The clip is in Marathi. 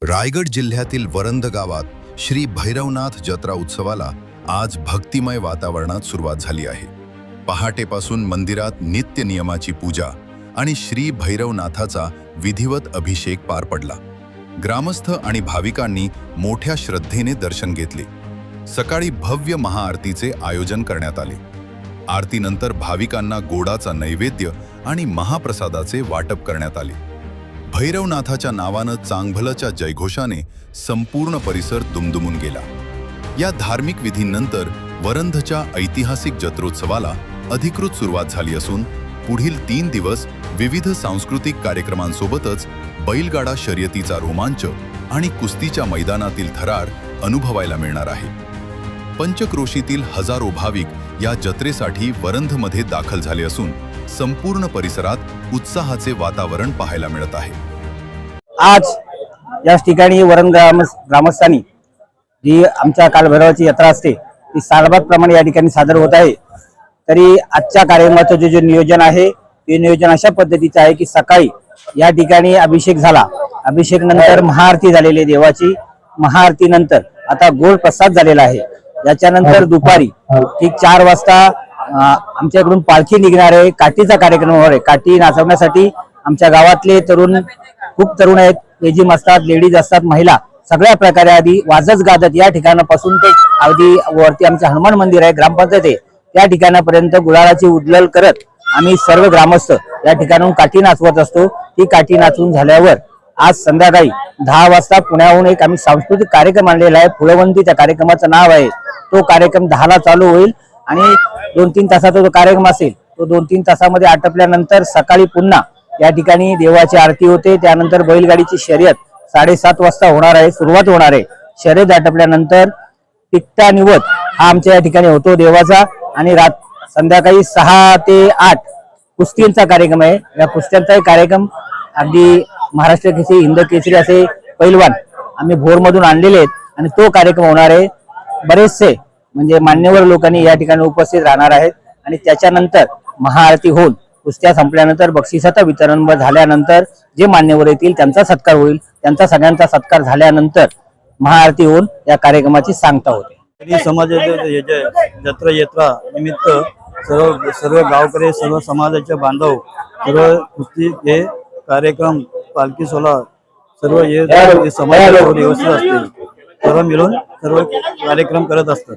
रायगड जिल्ह्यातील वरंध गावात श्री भैरवनाथ जत्रा उत्सवाला आज भक्तिमय वातावरणात सुरुवात झाली आहे। पहाटेपासून मंदिरात नित्य नियमाची पूजा आणि श्री भैरवनाथाचा विधिवत अभिषेक पार पडला। ग्रामस्थ आणि भाविकांनी मोठ्या श्रद्धेने दर्शन घेतले। सकाळी भव्य महाआरतीचे आयोजन करण्यात आले। आरतीनंतर भाविकांना गोडाचा नैवेद्य आणि महाप्रसादाचे वाटप करण्यात आले। भैरवनाथाच्या नावानं चांगभलच्या जयघोषाने संपूर्ण परिसर दुमदुमून गेला। या धार्मिक विधींनंतर वरंधच्या ऐतिहासिक जत्रोत्सवाला अधिकृत सुरुवात झाली असून पुढील 3 दिवस विविध सांस्कृतिक कार्यक्रमांसोबतच बैलगाडा शर्यतीचा रोमांच आणि कुस्तीच्या मैदानातील थरार अनुभवायला मिळणार आहे। पंचक्रोशीतील हजारो भाविक या जत्रेसाठी वरंधमध्ये दाखल झाले असून संपूर्ण परिसरात उत्साहाचे वातावरण पाहायला मिळत आहे। आज या ठिकाणी वरंध ग्रामस्थांनी जी आमच्या कालभैरवाची यात्रा असते ती सालबादप्रमाणे या ठिकाणी सादर होत आहे। तरी आजच्या कार्यक्रमाचं जे नियोजन आहे ते नियोजन अशा पद्धतीचं आहे की सकाळी या ठिकाणी अभिषेक झाला, अभिषेक नंतर महाआरती झालेली आहे देवाची। महाआरती नंतर आता गोड प्रसाद झालेला आहे। याच्यानंतर दुपारी ठीक 4 वाजता आमच्याकडून पालखी निघणार आहे। काठीचा कार्यक्रम होणार आहे। काठी नाचवण्यासाठी आमच्या गावातले खूप तरुण आहेत, लेझीम असतात, लेडीज असतात, महिला सगळ्या प्रकारे आधी वाजत गाजत या ठिकाणापासून ते अगदी वरती आमचं हनुमान मंदिर आहे, ग्रामपंचायत आहे, त्या ठिकाणापर्यंत गुलालाची उधळण करत आम्ही सर्व ग्रामस्थ या ठिकाणाहून काठी नाचवत असतो। ती काठी नाचवून झाल्यावर आज संध्याकाळी 10 वाजता पुण्याहून एक आम्ही सांस्कृतिक कार्यक्रम आणलेला आहे। फुलवंती त्या कार्यक्रमाचं नाव आहे। तो कार्यक्रम 10 ला चालू होईल आणि 2-3 तासाचा जो कार्यक्रम असेल तो 2-3 तासामध्ये आटपल्यानंतर सकाळी पुन्हा या ठिकाणी देवाची आरती होते। त्यानंतर बैलगाडीची शर्यत 7:30 वाजता होणार आहे, सुरुवात होणार आहे। शर्यत आटपल्यानंतर टिकटा निवद हा आमच्या या ठिकाणी होतो देवाचा आणि संध्याकाळी 6 ते 8 कुस्तींचा कार्यक्रम आहे। या कुस्त्यांचा कार्यक्रम अगदी महाराष्ट्र केसरी, हिंद केसरी असे पैलवान आम्ही भोरमधून आणलेले आहेत आणि तो कार्यक्रम होणार आहे। बरेचसे म्हणजे मान्यवर लोकांनी या ठिकाणी उपस्थित राहणार आहेत आणि त्याच्यानंतर महाआरती होऊन कुस्त्या संपल्यानंतर बक्षिसाचं वितरण झाल्यानंतर जे मान्यवर येतील त्यांचा सत्कार होईल। त्यांचा सगळ्यांचा सत्कार झाल्यानंतर महाआरती होऊन या कार्यक्रमाची सांगता होते। समाजाचे जत्रा यात्रा निमित्त सर्व गावकरी, सर्व समाजाचे बांधव, सर्व कुस्ती हे कार्यक्रम, पालखी सोहळा सर्व हे समाजाला व्यवस्थित असतील, सर्व मिळून सर्व कार्यक्रम करत असतात।